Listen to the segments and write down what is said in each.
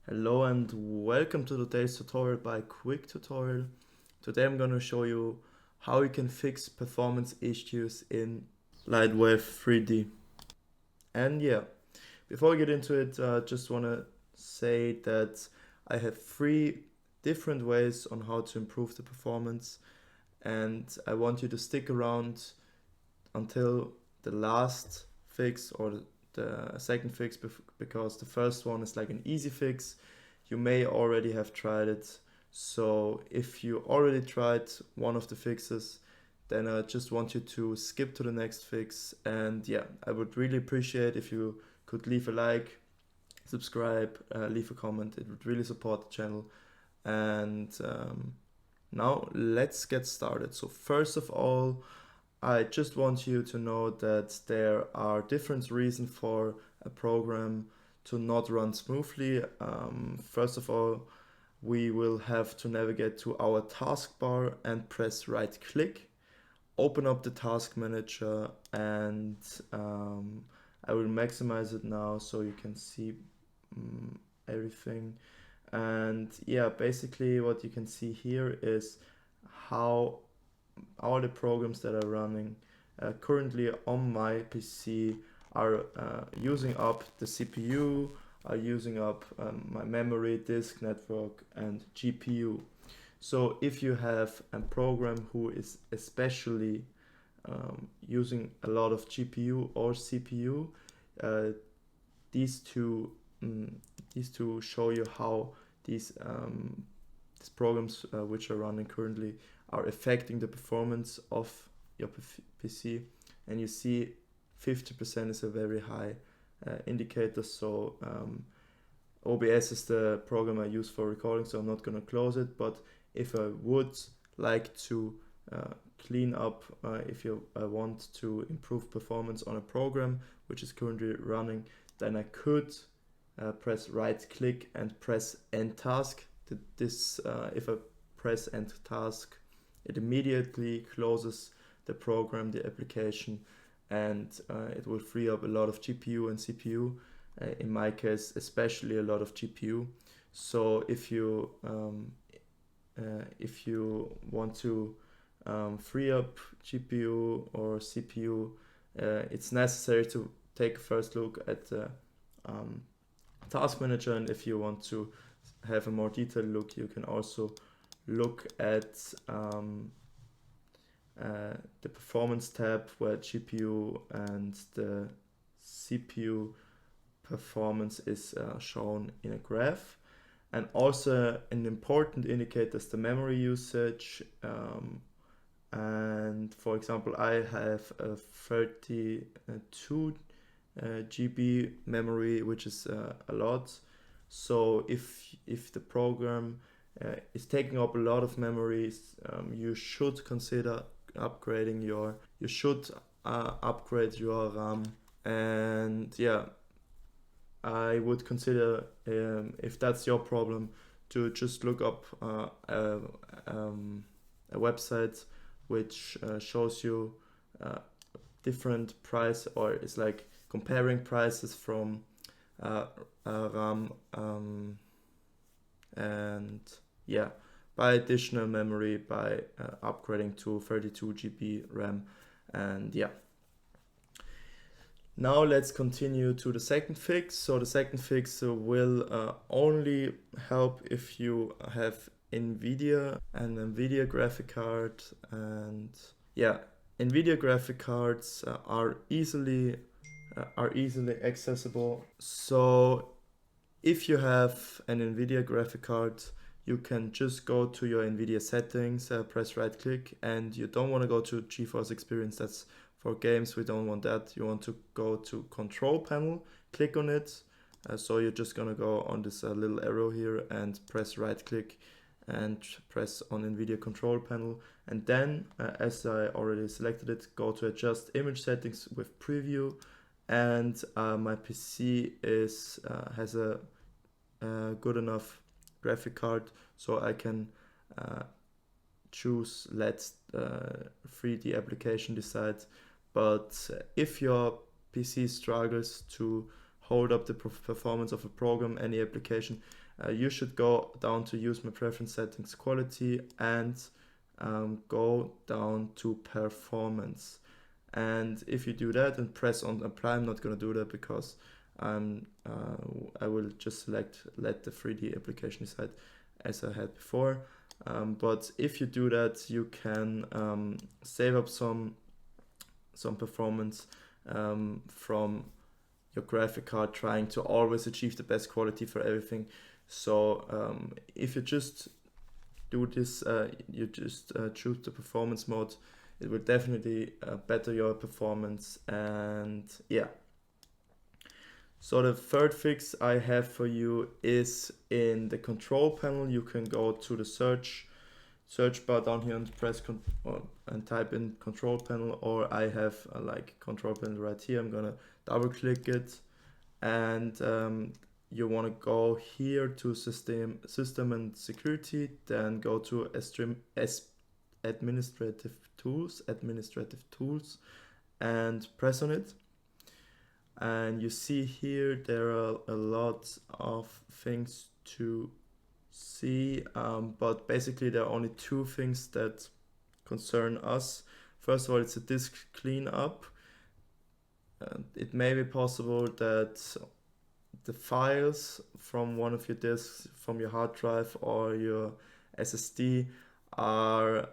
Hello and welcome to today's tutorial by Quick Tutorial. Today I'm going to show you how you can fix performance issues in Lightwave 3D. And yeah, before I get into it, I just want to say that I have 3 different ways on how to improve the performance, and I want you to stick around until the last fix or the second fix, because the first one is like an easy fix. You may already have tried it. So if you already tried one of the fixes, then I just want you to skip to the next fix. And yeah, I would really appreciate if you could leave a like, subscribe, leave a comment. It would really support the channel. And now let's get started. So first of all, I just want you to know that there are different reasons for a program to not run smoothly. First of all, we will have to navigate to our taskbar and press right click, open up the task manager, and I will maximize it now so you can see everything. And yeah, basically what you can see here is how all the programs that are running currently on my PC are using up the CPU, are using up my memory, disk network, and GPU. So if you have a program who is especially using a lot of GPU or CPU, uh, these two show you how these programs which are running currently are affecting the performance of your PC. And you see 50% is a very high indicator. So OBS is the program I use for recording, so I'm not going to close it. But if I would like to clean up, if you want to improve performance on a program which is currently running, then I could press right click and press end task. If I press end task, it immediately closes the program, the application, and it will free up a lot of GPU and CPU. In my case, especially a lot of GPU. So if you want to free up GPU or CPU, it's necessary to take a first look at the task manager. And if you want to have a more detailed look, you can also look at the performance tab, where GPU and the CPU performance is shown in a graph. And also an important indicator is the memory usage. And for example, I have a 32 GB memory, which is a lot. So if the program is taking up a lot of memories, you should consider upgrading upgrade your RAM. And yeah, I would consider, if that's your problem, to just look up a website which shows you different price, or it's like comparing prices from RAM and yeah, buy additional memory by upgrading to 32 GB RAM. And yeah, now let's continue to the second fix. So the second fix will only help if you have Nvidia graphic card. And yeah, Nvidia graphic cards are easily accessible. So if you have an Nvidia graphic card, you can just go to your Nvidia settings, press right click, and you don't want to go to GeForce Experience. That's for games. We don't want that. You want to go to control panel, click on it. So you're just gonna go on this little arrow here and press right click and press on Nvidia control panel. And then, as I already selected it, go to adjust image settings with preview. And my PC has a good enough graphic card, so I can choose let 3D application decide. But if your PC struggles to hold up the performance of a program, any application, you should go down to use my preference settings quality and go down to performance. And if you do that and press on apply, I'm not going to do that because I will just let the 3D application decide as I had before. But if you do that, you can save up some performance from your graphic card, trying to always achieve the best quality for everything. So if you just do this, you just choose the performance mode, it will definitely better your performance. And yeah, so the third fix I have for you is in the control panel. You can go to the search bar down here and press and type in control panel, or I have like control panel right here. I'm gonna double click it, and you want to go here to system and security, then go to administrative tools, and press on it. And you see here there are a lot of things to see, but basically there are only two things that concern us. First of all, it's a disk cleanup. It may be possible that the files from one of your disks, from your hard drive or your SSD, are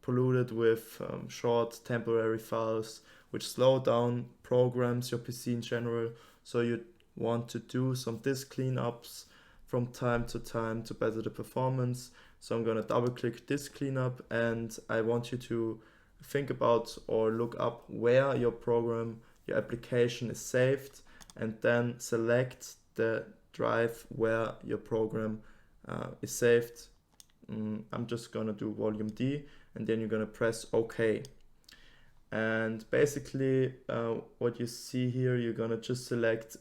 polluted with short temporary files which slow down programs, your PC in general. So you want to do some disk cleanups from time to time to better the performance. So I'm going to double click disk cleanup, and I want you to think about or look up where your program, your application is saved, and then select the drive where your program is saved. I'm just gonna do volume D, and then you're gonna press OK. And basically what you see here, you're gonna just select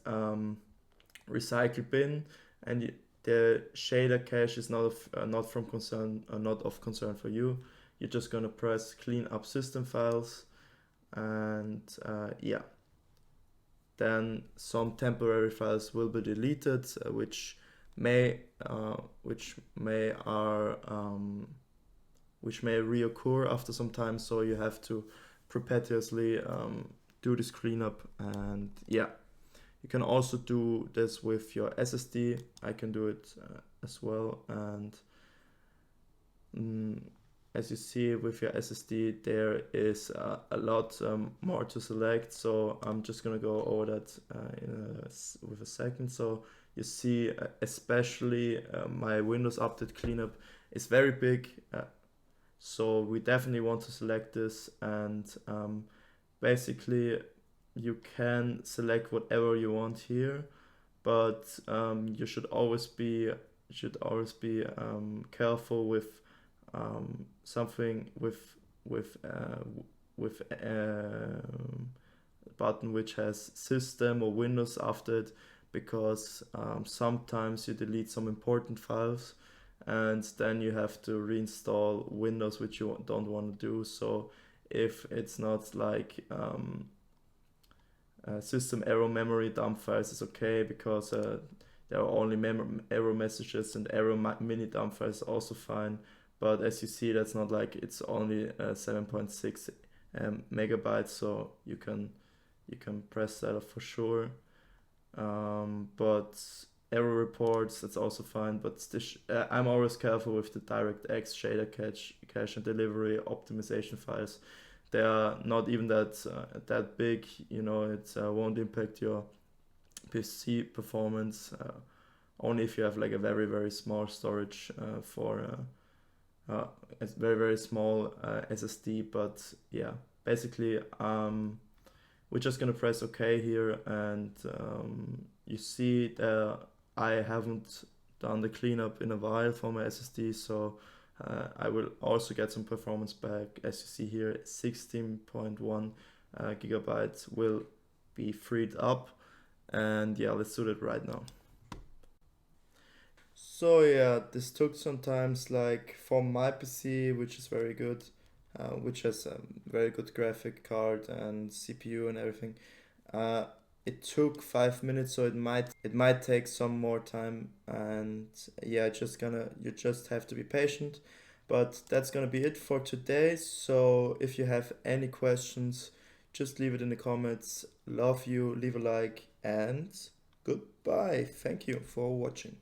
recycle bin, and the shader cache is not of concern for you. You're just gonna press clean up system files, and yeah, then some temporary files will be deleted, which may reoccur after some time. So you have to perpetuously do this cleanup. And yeah, you can also do this with your SSD. I can do it as well. And as you see with your SSD, there is a lot more to select. So I'm just gonna go over that with a second. So you see, especially my Windows Update cleanup is very big. So we definitely want to select this, and basically you can select whatever you want here, but you should always be careful with something with a button which has system or Windows after it, because sometimes you delete some important files and then you have to reinstall Windows, which you don't want to do. So if it's not like system error memory dump files is okay, because there are only error messages, and error mini dump files also fine. But as you see, that's not like, it's only 7.6 megabytes, so you can press that off for sure. But error reports, that's also fine. But I'm always careful with the DirectX shader cache and delivery optimization files. They are not even that big, you know. It won't impact your PC performance, only if you have like a very, very small storage for a very, very small SSD. But yeah, basically we're just gonna press OK here, and you see that I haven't done the cleanup in a while for my SSD, so I will also get some performance back. As you see here, 16.1 gigabytes will be freed up, and yeah, let's do that right now. So yeah, this took some time. Like for my PC, which is very good, which has a very good graphic card and CPU and everything, it took 5 minutes, so it might take some more time, and yeah, you just have to be patient. But that's gonna be it for today. So if you have any questions, just leave it in the comments. Love you, leave a like, and goodbye. Thank you for watching.